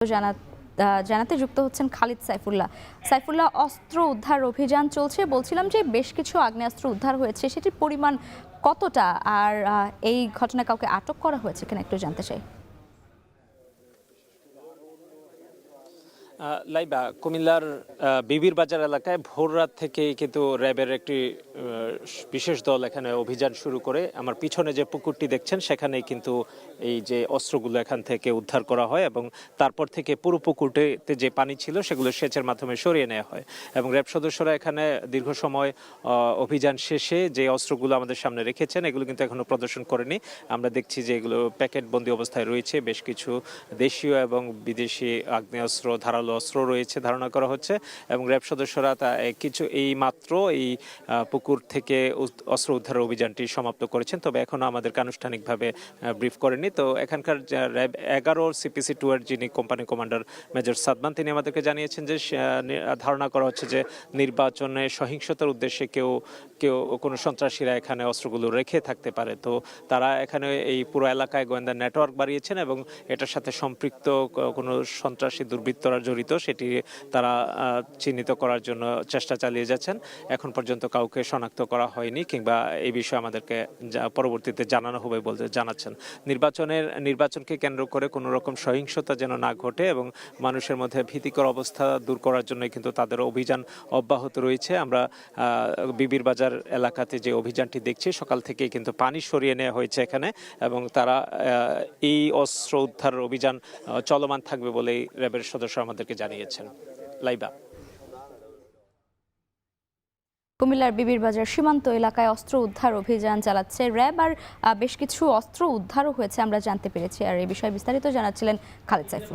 জানাতে যুক্ত হচ্ছেন খালিদ সাইফুল্লাহ। অস্ত্র উদ্ধার অভিযান চলছে, বলছিলাম যে বেশ কিছু আগ্নেয়াস্ত্র উদ্ধার হয়েছে, সেটির পরিমাণ কতটা, আর এই ঘটনায় কাউকে আটক করা হয়েছে কিনা একটু জানতে চাই। লাইবা, কুমিল্লার বিবির বাজার এলাকায় ভোর রাত থেকেই কিন্তু র্যাবের একটি বিশেষ দল এখানে অভিযান শুরু করে। আমার পিছনে যে পুকুরটি দেখছেন সেখানেই কিন্তু এই যে অস্ত্রগুলো এখান থেকে উদ্ধার করা হয় এবং তারপর থেকে পুরো পুকুরটিতে যে পানি ছিল সেগুলো সেচের মাধ্যমে সরিয়ে নেওয়া হয় এবং র্যাব সদস্যরা এখানে দীর্ঘ সময় অভিযান শেষে যে অস্ত্রগুলো আমাদের সামনে রেখেছেন এগুলো কিন্তু এখনো প্রদর্শন করেনি। আমরা দেখছি যে এগুলো প্যাকেটবন্দি অবস্থায় রয়েছে। বেশ কিছু দেশীয় এবং বিদেশি আগ্নেয়াস্ত্র, ধারালো অস্ত্র রয়েছে ধারণা করা হচ্ছে এবং র্যাব সদস্যরা কিছু এই মাত্র এই পুকুর থেকে অস্ত্র উদ্ধার অভিযানটি সমাপ্ত করেছেন। তবে এখনো আমাদেরকে আনুষ্ঠানিকভাবে ব্রিফ করেনি। তো এখানকার র্যাব 11 CPC 2 এর যিনি কোম্পানি কমান্ডার মেজর সাদমান, তিনি আমাদেরকে জানিয়েছেন যে ধারণা করা হচ্ছে যে নির্বাচনে সহিংসতার উদ্দেশ্যে কেউ কোনো সন্ত্রাসীরা এখানে অস্ত্রগুলো রেখে থাকতে পারে। তো তারা এখানে এই পুরো এলাকায় গোয়েন্দা নেটওয়ার্ক বাড়িয়েছেন এবং এটার সাথে সম্পৃক্ত কোনো সন্ত্রাসী দুর্বৃত্তরা জড়িত সেটি তারা চিহ্নিত করার জন্য চেষ্টা চালিয়ে যাচ্ছেন। এখন পর্যন্ত কাউকে শনাক্ত করা হয়নি কিংবা এই বিষয়ে আমাদেরকে পরবর্তীতে জানানো হবে বলতে জানাচ্ছেন। নির্বাচনকে কেন্দ্র করে কোনো রকম সহিংসতা যেন না ঘটে এবং মানুষের মধ্যে ভীতিকর অবস্থা দূর করার জন্য কিন্তু তাদের অভিযান অব্যাহত রয়েছে। আমরা বিবির বাজার এলাকাতে যে অভিযানটি দেখছি, সকাল থেকেই কিন্তু পানি সরিয়ে নেওয়া হয়েছে এখানে এবং তারা এই অস্ত্র উদ্ধার অভিযান চলমান থাকবে বলেই র্যাবের সদস্য আমাদেরকে জানিয়েছেন। লাইবা, কুমিল্লার বিবির বাজার সীমান্ত এলাকায় অস্ত্র উদ্ধার অভিযান চালাচ্ছে র্যাব, আর বেশ কিছু অস্ত্র উদ্ধারও হয়েছে আমরা জানতে পেরেছি। আর এই বিষয়ে বিস্তারিত জানাচ্ছিলেন খালিদ সাইফুল্লাহ।